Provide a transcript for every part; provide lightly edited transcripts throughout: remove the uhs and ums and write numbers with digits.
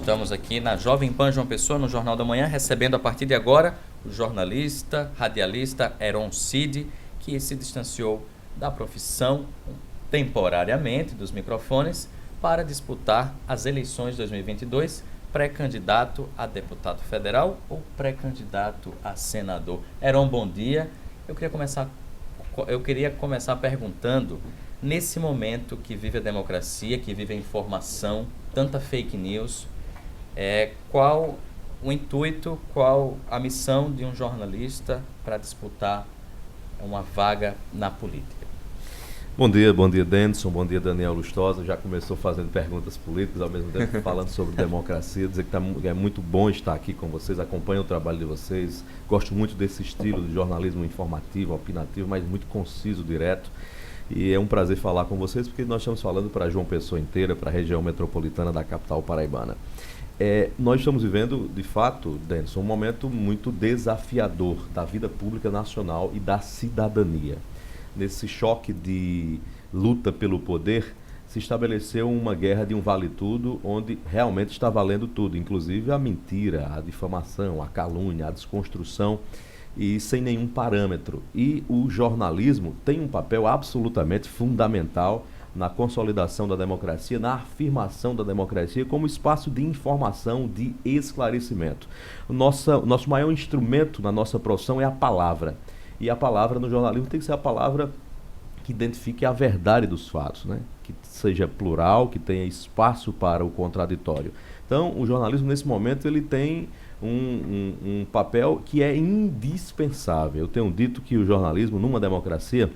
Estamos aqui na Jovem Pan João Pessoa, no Jornal da Manhã, recebendo a partir de agora o jornalista, radialista Heron Cid, que se distanciou da profissão temporariamente dos microfones para disputar as eleições de 2022, pré-candidato a deputado federal ou pré-candidato a senador. Heron, bom dia. Eu queria começar perguntando, nesse momento que vive a democracia, que vive a informação, tanta fake news, qual o intuito, qual a missão de um jornalista para disputar uma vaga na política? Bom dia, Denison, bom dia, Daniel Lustosa. Já começou fazendo perguntas políticas, ao mesmo tempo falando sobre democracia, dizer que é muito bom estar aqui com vocês, acompanho o trabalho de vocês, gosto muito desse estilo de jornalismo informativo, opinativo, mas muito conciso, direto. E é um prazer falar com vocês, porque nós estamos falando para João Pessoa inteira, para a região metropolitana da capital paraibana. Nós estamos vivendo, de fato, Denison, um momento muito desafiador da vida pública nacional e da cidadania. Nesse choque de luta pelo poder, se estabeleceu uma guerra de um vale-tudo, onde realmente está valendo tudo, inclusive a mentira, a difamação, a calúnia, a desconstrução, e sem nenhum parâmetro. E o jornalismo tem um papel absolutamente fundamental na consolidação da democracia, na afirmação da democracia como espaço de informação, de esclarecimento. O nosso maior instrumento na nossa profissão é a palavra. E a palavra no jornalismo tem que ser a palavra que identifique a verdade dos fatos, né? Que seja plural, que tenha espaço para o contraditório. Então, o jornalismo, nesse momento, ele tem um papel que é indispensável. Eu tenho dito que o jornalismo, numa democracia,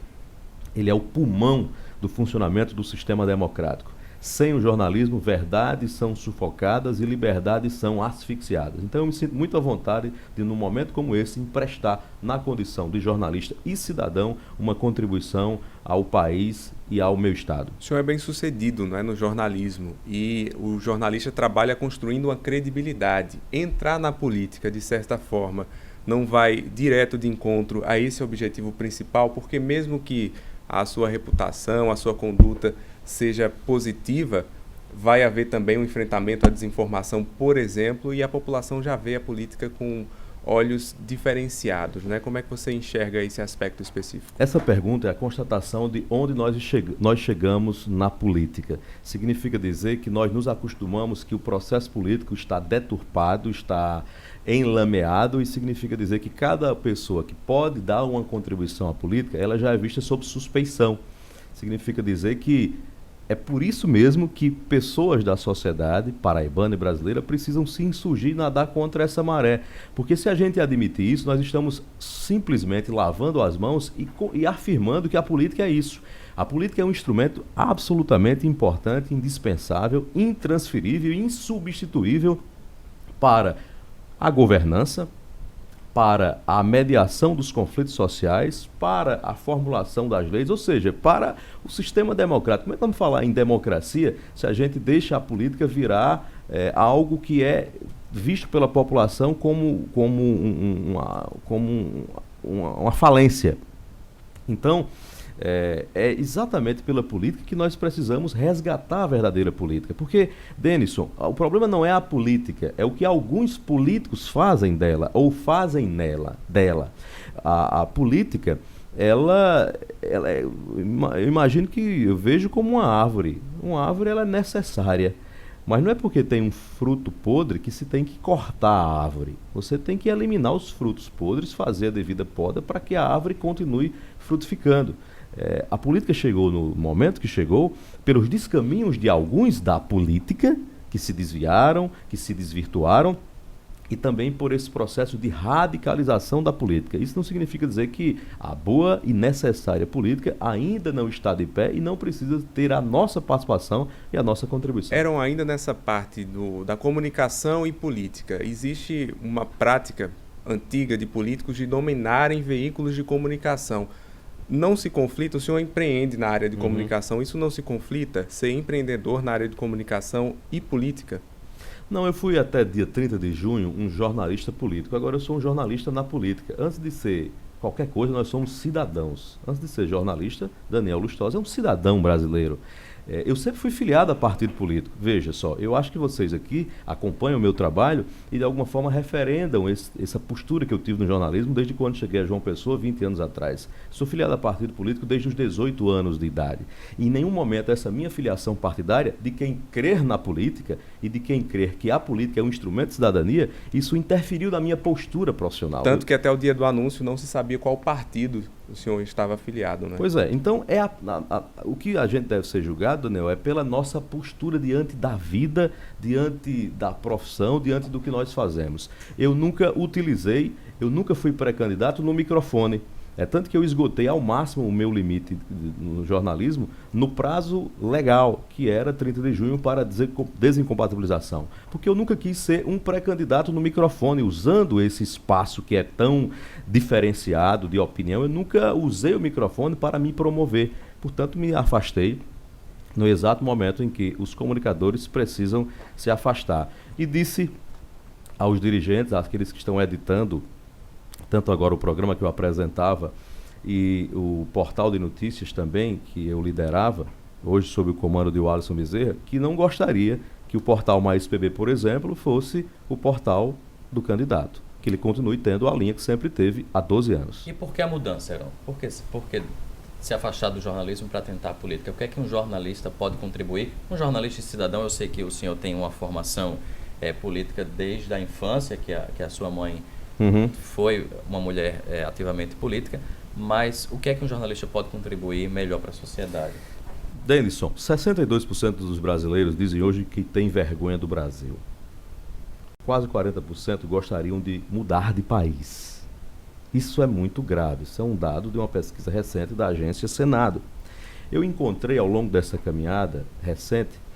ele é o pulmão do funcionamento do sistema democrático. Sem o jornalismo, verdades são sufocadas e liberdades são asfixiadas. Então eu me sinto muito à vontade de, num momento como esse, emprestar, na condição de jornalista e cidadão, uma contribuição ao país e ao meu estado. O senhor é bem sucedido, não é, no jornalismo, e o jornalista trabalha construindo uma credibilidade. Entrar na política, de certa forma, não vai direto de encontro a esse objetivo principal, porque mesmo que a sua reputação, a sua conduta seja positiva, vai haver também um enfrentamento à desinformação, por exemplo, e a população já vê a política com olhos diferenciados, né? Como é que você enxerga esse aspecto específico? Essa pergunta é a constatação de onde nós chegamos na política. Significa dizer que nós nos acostumamos que o processo político está deturpado, está enlameado, e significa dizer que cada pessoa que pode dar uma contribuição à política, ela já é vista sob suspeição. Significa dizer que é por isso mesmo que pessoas da sociedade paraibana e brasileira precisam se insurgir e nadar contra essa maré. Porque se a gente admitir isso, nós estamos simplesmente lavando as mãos e afirmando que a política é isso. A política é um instrumento absolutamente importante, indispensável, intransferível e insubstituível para a governança, para a mediação dos conflitos sociais, para a formulação das leis, ou seja, para o sistema democrático. Como é que vamos falar em democracia se a gente deixa a política virar algo que é visto pela população como uma falência? Então, é exatamente pela política que nós precisamos resgatar a verdadeira política. Porque, Denison, o problema não é a política, é o que alguns políticos fazem dela, ou fazem dela. A política, eu imagino que eu vejo como uma árvore. Uma árvore, ela é necessária. Mas não é porque tem um fruto podre que se tem que cortar a árvore. Você tem que eliminar os frutos podres, fazer a devida poda para que a árvore continue frutificando. A política chegou no momento que chegou pelos descaminhos de alguns da política que se desviaram, que se desvirtuaram, e também por esse processo de radicalização da política. Isso não significa dizer que a boa e necessária política ainda não está de pé e não precisa ter a nossa participação e a nossa contribuição. Eram ainda nessa parte da comunicação e política. Existe uma prática antiga de políticos de dominarem veículos de comunicação. Não se conflita, o senhor empreende na área de comunicação, isso não se conflita? Ser empreendedor na área de comunicação e política? Não, eu fui até dia 30 de junho um jornalista político, agora eu sou um jornalista na política. Antes de ser qualquer coisa, nós somos cidadãos. Antes de ser jornalista, Daniel Lustosa é um cidadão brasileiro. Eu sempre fui filiado a partido político. Veja só, eu acho que vocês aqui acompanham o meu trabalho e de alguma forma referendam essa postura que eu tive no jornalismo desde quando cheguei a João Pessoa, 20 anos atrás. Sou filiado a partido político desde os 18 anos de idade. E em nenhum momento essa minha filiação partidária, de quem crer na política e de quem crer que a política é um instrumento de cidadania, isso interferiu na minha postura profissional. Tanto que até o dia do anúncio não se sabia qual partido o senhor estava afiliado, né? Pois é, então o que a gente deve ser julgado, Daniel, é pela nossa postura diante da vida, diante da profissão, diante do que nós fazemos. Eu nunca fui pré-candidato no microfone. Tanto que eu esgotei ao máximo o meu limite no jornalismo no prazo legal, que era 30 de junho para desincompatibilização. Porque eu nunca quis ser um pré-candidato no microfone, usando esse espaço que é tão diferenciado de opinião. Eu nunca usei o microfone para me promover. Portanto, me afastei no exato momento em que os comunicadores precisam se afastar. E disse aos dirigentes, àqueles que estão editando, tanto agora o programa que eu apresentava e o portal de notícias também, que eu liderava, hoje sob o comando de Alisson Bezerra, que não gostaria que o portal Mais PB, por exemplo, fosse o portal do candidato, que ele continue tendo a linha que sempre teve há 12 anos. E por que a mudança, Heron? Por que se afastar do jornalismo para tentar a política? O que é que um jornalista pode contribuir? Um jornalista e cidadão, eu sei que o senhor tem uma formação política desde a infância, que a sua mãe foi uma mulher ativamente política, mas o que é que um jornalista pode contribuir melhor para a sociedade? Denison, 62% dos brasileiros dizem hoje que tem vergonha do Brasil. Quase 40% gostariam de mudar de país. Isso é muito grave, isso é um dado de uma pesquisa recente da agência Senado. Eu encontrei ao longo dessa caminhada recente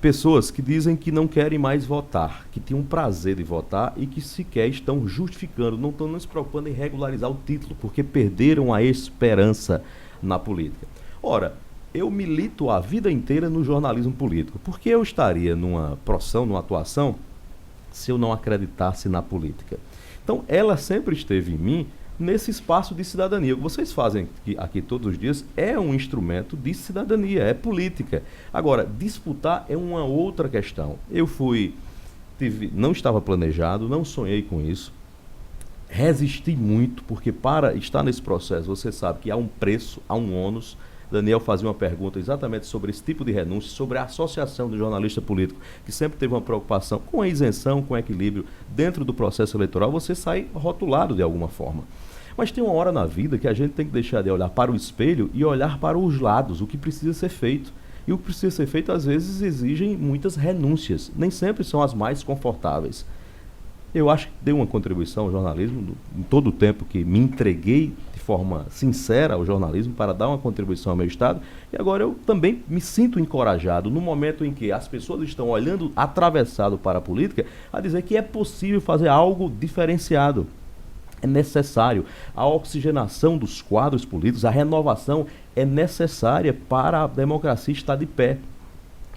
pessoas que dizem que não querem mais votar, que tinham prazer de votar e que sequer estão justificando, não estão se preocupando em regularizar o título, porque perderam a esperança na política. Ora, eu milito a vida inteira no jornalismo político, porque eu estaria numa profissão, numa atuação, se eu não acreditasse na política. Então, ela sempre esteve em mim nesse espaço de cidadania. O que vocês fazem aqui todos os dias é um instrumento de cidadania, é política. Agora, disputar é uma outra questão. Não estava planejado, não sonhei com isso, resisti muito, porque para estar nesse processo, você sabe que há um preço, há um ônus. Daniel fazia uma pergunta exatamente sobre esse tipo de renúncia, sobre a associação do jornalista político, que sempre teve uma preocupação com a isenção, com o equilíbrio. Dentro do processo eleitoral, você sai rotulado de alguma forma. Mas tem uma hora na vida que a gente tem que deixar de olhar para o espelho e olhar para os lados, o que precisa ser feito. E o que precisa ser feito, às vezes, exigem muitas renúncias. Nem sempre são as mais confortáveis. Eu acho que dei uma contribuição ao jornalismo em todo o tempo que me entreguei de forma sincera ao jornalismo para dar uma contribuição ao meu Estado. E agora eu também me sinto encorajado, no momento em que as pessoas estão olhando atravessado para a política, a dizer que é possível fazer algo diferenciado. É necessário. A oxigenação dos quadros políticos, a renovação é necessária para a democracia estar de pé.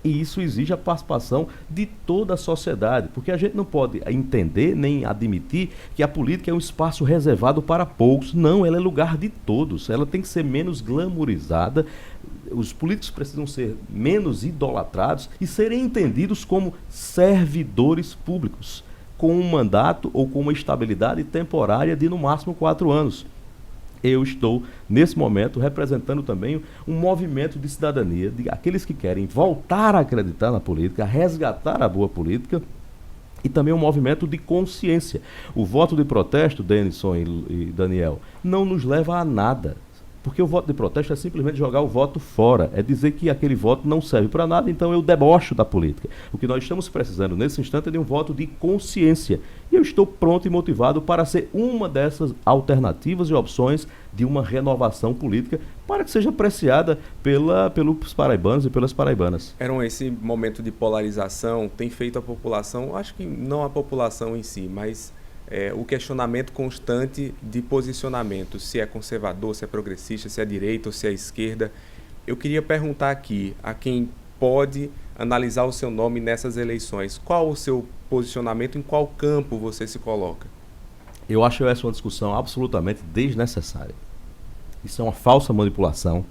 E isso exige a participação de toda a sociedade, porque a gente não pode entender nem admitir que a política é um espaço reservado para poucos. Não, ela é lugar de todos, ela tem que ser menos glamourizada, os políticos precisam ser menos idolatrados e serem entendidos como servidores públicos, com um mandato ou com uma estabilidade temporária de no máximo 4 anos. Eu estou, nesse momento, representando também um movimento de cidadania, de aqueles que querem voltar a acreditar na política, a resgatar a boa política, e também um movimento de consciência. O voto de protesto, Denison e Daniel, não nos leva a nada. Porque o voto de protesto é simplesmente jogar o voto fora, é dizer que aquele voto não serve para nada, então eu debocho da política. O que nós estamos precisando nesse instante é de um voto de consciência. E eu estou pronto e motivado para ser uma dessas alternativas e opções de uma renovação política para que seja apreciada pelos paraibanos e pelas paraibanas. Esse momento de polarização tem feito a população, acho que não a população em si, mas o questionamento constante de posicionamento, se é conservador, se é progressista, se é direita ou se é esquerda. Eu queria perguntar aqui a quem pode analisar o seu nome nessas eleições, qual o seu posicionamento, em qual campo você se coloca? Eu acho essa uma discussão absolutamente desnecessária. Isso é uma falsa manipulação.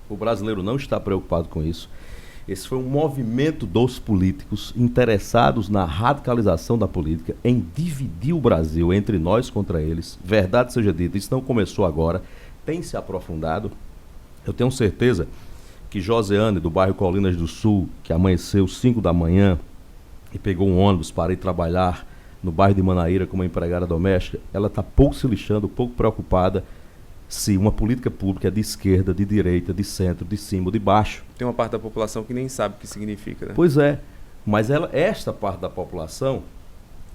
O brasileiro não está preocupado com isso. Esse foi um movimento dos políticos interessados na radicalização da política, em dividir o Brasil entre nós contra eles. Verdade seja dita, isso não começou agora, tem se aprofundado. Eu tenho certeza que Josiane, do bairro Colinas do Sul, que amanheceu 5 da manhã e pegou um ônibus para ir trabalhar no bairro de Manaíra como empregada doméstica, ela está pouco se lixando, pouco preocupada se uma política pública é de esquerda, de direita, de centro, de cima ou de baixo. Tem uma parte da população que nem sabe o que significa, né? Pois é, mas esta parte da população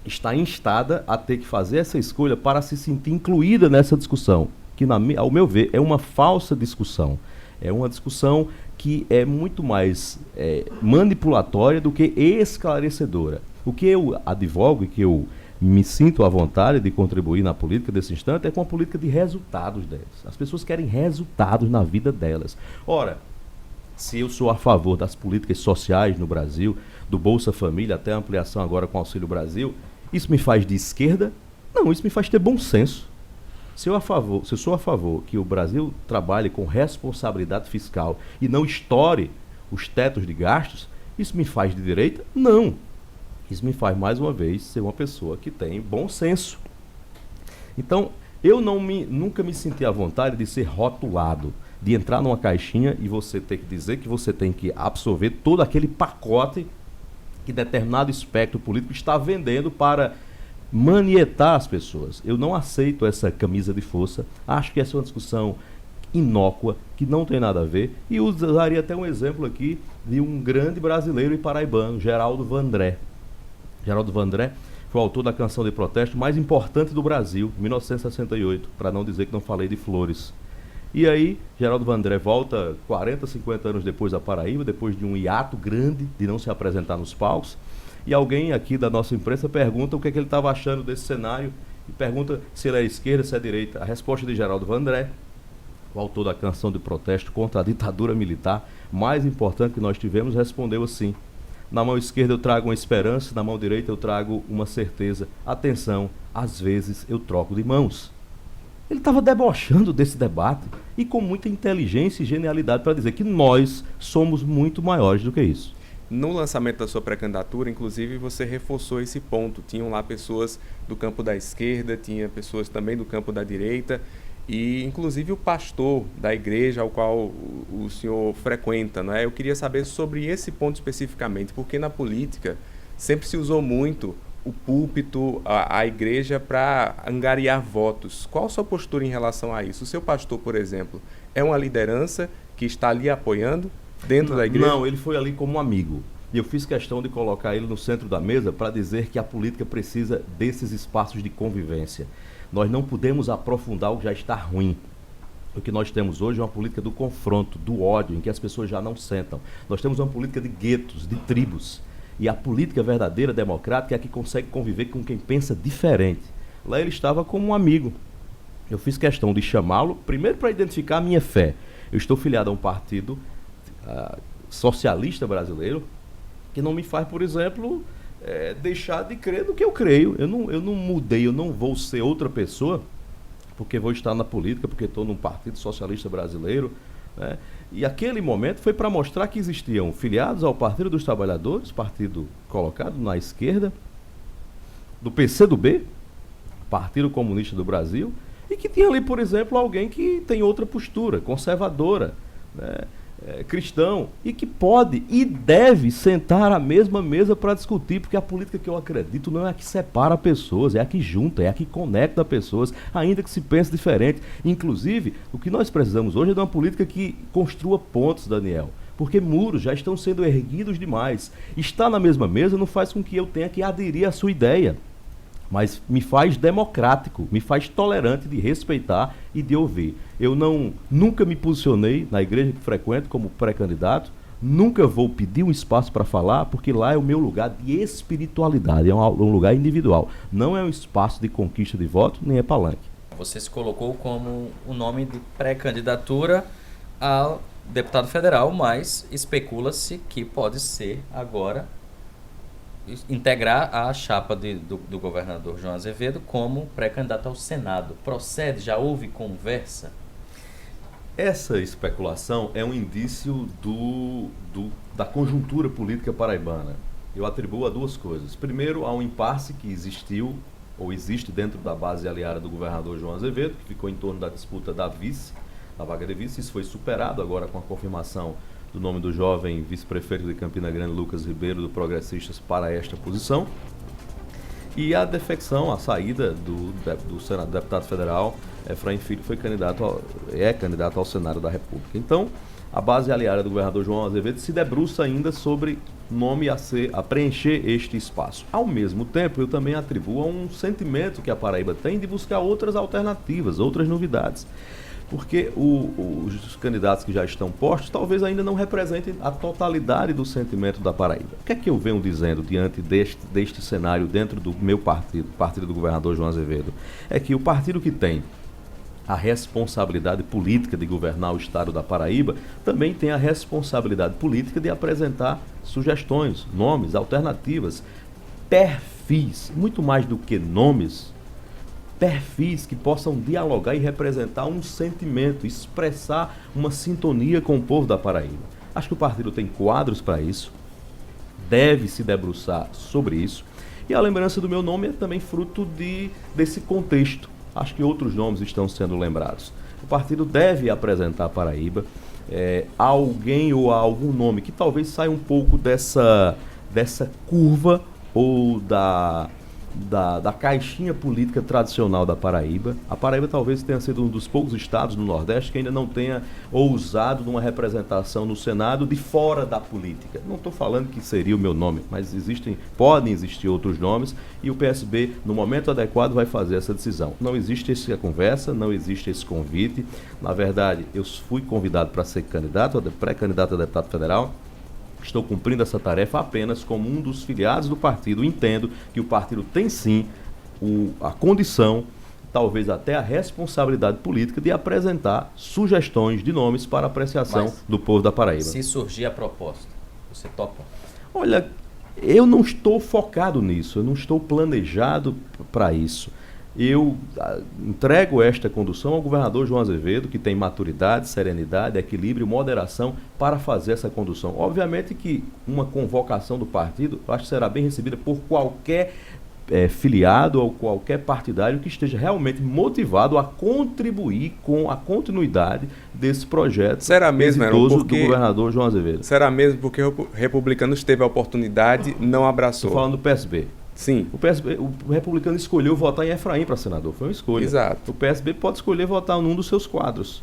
está instada a ter que fazer essa escolha para se sentir incluída nessa discussão, que, ao meu ver, é uma falsa discussão. É uma discussão que é muito mais manipulatória do que esclarecedora. O que eu advogo e que eu me sinto à vontade de contribuir na política desse instante é com a política de resultados delas. As pessoas querem resultados na vida delas. Ora, se eu sou a favor das políticas sociais no Brasil, do Bolsa Família até a ampliação agora com o Auxílio Brasil, isso me faz de esquerda? Não, isso me faz ter bom senso. Se eu sou a favor que o Brasil trabalhe com responsabilidade fiscal e não estoure os tetos de gastos, isso me faz de direita? Não. Isso me faz, mais uma vez, ser uma pessoa que tem bom senso. Então, eu nunca me senti à vontade de ser rotulado, de entrar numa caixinha e você ter que dizer que você tem que absorver todo aquele pacote que determinado espectro político está vendendo para manietar as pessoas. Eu não aceito essa camisa de força. Acho que essa é uma discussão inócua, que não tem nada a ver. E usaria até um exemplo aqui de um grande brasileiro e paraibano, Geraldo Vandré. Geraldo Vandré foi o autor da canção de protesto mais importante do Brasil, em 1968, para não dizer que não falei de flores. E aí, Geraldo Vandré volta 40, 50 anos depois da Paraíba, depois de um hiato grande de não se apresentar nos palcos, e alguém aqui da nossa imprensa pergunta o que é que ele estava achando desse cenário, e pergunta se ele é esquerda, se é direita. A resposta de Geraldo Vandré, o autor da canção de protesto contra a ditadura militar mais importante que nós tivemos, respondeu assim: na mão esquerda eu trago uma esperança, na mão direita eu trago uma certeza. Atenção, às vezes eu troco de mãos. Ele estava debochando desse debate e com muita inteligência e genialidade para dizer que nós somos muito maiores do que isso. No lançamento da sua pré-candidatura, inclusive, você reforçou esse ponto. Tinham lá pessoas do campo da esquerda, tinha pessoas também do campo da direita, e inclusive o pastor da igreja ao qual o senhor frequenta, não é? Eu queria saber sobre esse ponto especificamente, porque na política sempre se usou muito o púlpito, a igreja, para angariar votos. Qual a sua postura em relação a isso? O seu pastor, por exemplo, é uma liderança que está ali apoiando dentro da igreja? Não, ele foi ali como um amigo. E eu fiz questão de colocar ele no centro da mesa para dizer que a política precisa desses espaços de convivência. Nós não podemos aprofundar o que já está ruim. O que nós temos hoje é uma política do confronto, do ódio, em que as pessoas já não sentam. Nós temos uma política de guetos, de tribos. E a política verdadeira, democrática, é a que consegue conviver com quem pensa diferente. Lá ele estava como um amigo. Eu fiz questão de chamá-lo, primeiro para identificar a minha fé. Eu estou filiado a um partido socialista brasileiro, que não me faz, por exemplo, deixar de crer no que eu creio. Eu não mudei, eu não vou ser outra pessoa porque vou estar na política, porque estou num partido socialista brasileiro, né? E aquele momento foi para mostrar que existiam filiados ao Partido dos Trabalhadores, partido colocado na esquerda, do PCdoB, Partido Comunista do Brasil, e que tinha ali, por exemplo, alguém que tem outra postura, conservadora, né? Cristão, e que pode e deve sentar à mesma mesa para discutir, porque a política que eu acredito não é a que separa pessoas, é a que junta, é a que conecta pessoas, ainda que se pense diferente. Inclusive, o que nós precisamos hoje é de uma política que construa pontes, Daniel, porque muros já estão sendo erguidos demais. Estar na mesma mesa não faz com que eu tenha que aderir à sua ideia, mas me faz democrático, me faz tolerante de respeitar e de ouvir. Eu nunca me posicionei na igreja que frequento como pré-candidato, nunca vou pedir um espaço para falar, porque lá é o meu lugar de espiritualidade, é um lugar individual. Não é um espaço de conquista de voto, nem é palanque. Você se colocou como o nome de pré-candidatura ao deputado federal, mas especula-se que pode ser agora integrar a chapa do governador João Azevedo como pré-candidato ao Senado. Procede? Já houve conversa? Essa especulação é um indício da conjuntura política paraibana. Eu atribuo a duas coisas. Primeiro, a um impasse que existiu ou existe dentro da base aliada do governador João Azevedo, que ficou em torno da disputa da vaga de vice. Isso foi superado agora com a confirmação do nome do jovem vice-prefeito de Campina Grande, Lucas Ribeiro, do Progressistas, para esta posição. E a defecção, a saída do deputado federal Efraim Filho é candidato ao Senado da República. Então, a base aliada do governador João Azevedo se debruça ainda sobre nome a preencher este espaço. Ao mesmo tempo, eu também atribuo a um sentimento que a Paraíba tem de buscar outras alternativas, outras novidades. Porque os candidatos que já estão postos talvez ainda não representem a totalidade do sentimento da Paraíba. O que é que eu venho dizendo diante deste cenário dentro do meu partido, o partido do governador João Azevedo? É que o partido que tem a responsabilidade política de governar o estado da Paraíba também tem a responsabilidade política de apresentar sugestões, nomes, alternativas, perfis, muito mais do que nomes, perfis que possam dialogar e representar um sentimento, expressar uma sintonia com o povo da Paraíba. Acho que o partido tem quadros para isso, deve se debruçar sobre isso. E a lembrança do meu nome é também fruto desse contexto. Acho que outros nomes estão sendo lembrados. O partido deve apresentar a Paraíba alguém ou algum nome que talvez saia um pouco dessa curva ou da caixinha política tradicional da Paraíba. A Paraíba talvez tenha sido um dos poucos estados do Nordeste que ainda não tenha ousado numa representação no Senado de fora da política. Não estou falando que seria o meu nome, mas podem existir outros nomes e o PSB, no momento adequado, vai fazer essa decisão. Não existe essa conversa, não existe esse convite. Na verdade, eu fui convidado para ser pré-candidato a deputado federal. Estou cumprindo essa tarefa apenas como um dos filiados do partido. Entendo que o partido tem sim a condição, talvez até a responsabilidade política de apresentar sugestões de nomes para apreciação do povo da Paraíba. Se surgir a proposta, você topa? Olha, eu não estou focado nisso, eu não estou planejado para isso. Eu entrego esta condução ao governador João Azevedo, que tem maturidade, serenidade, equilíbrio, moderação para fazer essa condução. Obviamente que uma convocação do partido, eu acho que será bem recebida por qualquer filiado ou qualquer partidário que esteja realmente motivado a contribuir com a continuidade desse projeto exitoso do governador João Azevedo. Será mesmo porque o Republicanos teve a oportunidade, não abraçou? Estou falando do PSB. Sim. O republicano escolheu votar em Efraim para senador, foi uma escolha. Exato. O PSB pode escolher votar num dos seus quadros.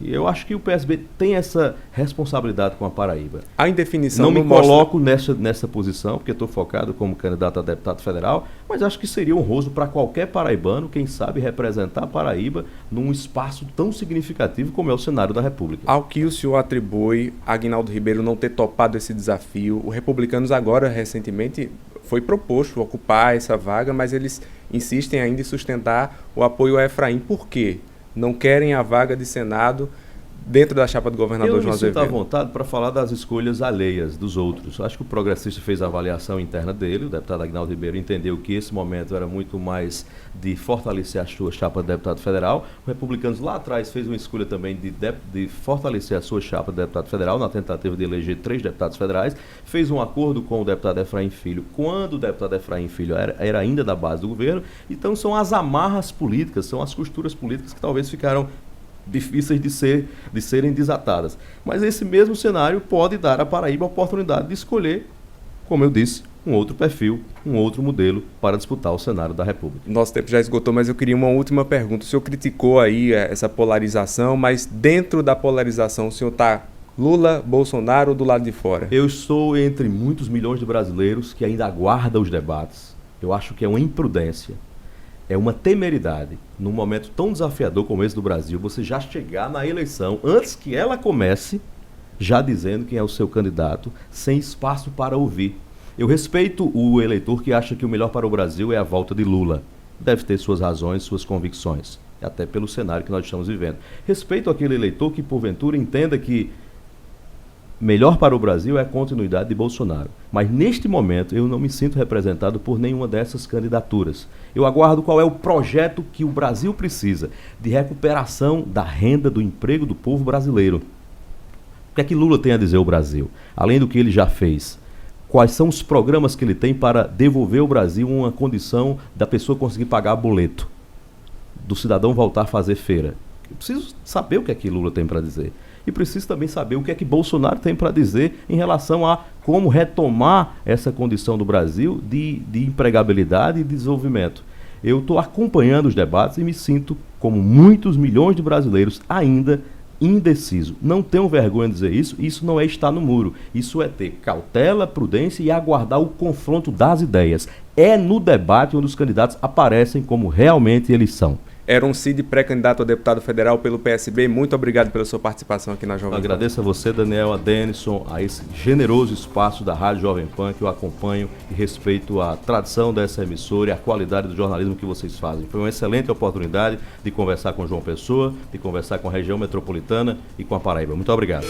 E eu acho que o PSB tem essa responsabilidade com a Paraíba. A indefinição não me coloco nessa posição, porque estou focado como candidato a deputado federal, mas acho que seria honroso para qualquer paraibano, quem sabe, representar a Paraíba num espaço tão significativo como é o Senado da República. Ao que o senhor atribui a Aguinaldo Ribeiro não ter topado esse desafio, o Republicanos agora, recentemente, foi proposto ocupar essa vaga, mas eles insistem ainda em sustentar o apoio a Efraim. Por quê? Não querem a vaga de Senado dentro da chapa do governador João Azevedo. Eu me sinto à vontade para falar das escolhas alheias dos outros. Acho que o progressista fez a avaliação interna dele, o deputado Aguinaldo Ribeiro entendeu que esse momento era muito mais de fortalecer a sua chapa de deputado federal. O Republicanos lá atrás fez uma escolha também de fortalecer a sua chapa de deputado federal, na tentativa de eleger 3 deputados federais. Fez um acordo com o deputado Efraim Filho, quando o deputado Efraim Filho era ainda da base do governo. Então são as amarras políticas, são as costuras políticas que talvez ficaram difíceis de serem desatadas. Mas esse mesmo cenário pode dar à Paraíba a oportunidade de escolher, como eu disse, um outro perfil, um outro modelo para disputar o Senado da República. Nosso tempo já esgotou, mas eu queria uma última pergunta. O senhor criticou aí essa polarização, mas dentro da polarização o senhor está Lula, Bolsonaro ou do lado de fora? Eu estou entre muitos milhões de brasileiros que ainda aguardam os debates. Eu acho que é uma imprudência. É uma temeridade, num momento tão desafiador como esse do Brasil, você já chegar na eleição, antes que ela comece, já dizendo quem é o seu candidato, sem espaço para ouvir. Eu respeito o eleitor que acha que o melhor para o Brasil é a volta de Lula. Deve ter suas razões, suas convicções, até pelo cenário que nós estamos vivendo. Respeito aquele eleitor que, porventura, entenda que melhor para o Brasil é a continuidade de Bolsonaro. Mas neste momento eu não me sinto representado por nenhuma dessas candidaturas. Eu aguardo qual é o projeto que o Brasil precisa de recuperação da renda, do emprego do povo brasileiro. O que é que Lula tem a dizer ao Brasil? Além do que ele já fez, quais são os programas que ele tem para devolver ao Brasil uma condição da pessoa conseguir pagar boleto, do cidadão voltar a fazer feira? Eu preciso saber o que é que Lula tem para dizer. E preciso também saber o que é que Bolsonaro tem para dizer em relação a como retomar essa condição do Brasil de empregabilidade e desenvolvimento. Eu estou acompanhando os debates e me sinto, como muitos milhões de brasileiros, ainda indeciso. Não tenho vergonha de dizer isso. Isso não é estar no muro. Isso é ter cautela, prudência e aguardar o confronto das ideias. É no debate onde os candidatos aparecem como realmente eles são. Heron Cid, pré-candidato a deputado federal pelo PSB, muito obrigado pela sua participação aqui na Jovem Pan. Agradeço a você, Daniel, a Denison, a esse generoso espaço da Rádio Jovem Pan, que eu acompanho e respeito a tradição dessa emissora e a qualidade do jornalismo que vocês fazem. Foi uma excelente oportunidade de conversar com João Pessoa, de conversar com a região metropolitana e com a Paraíba. Muito obrigado.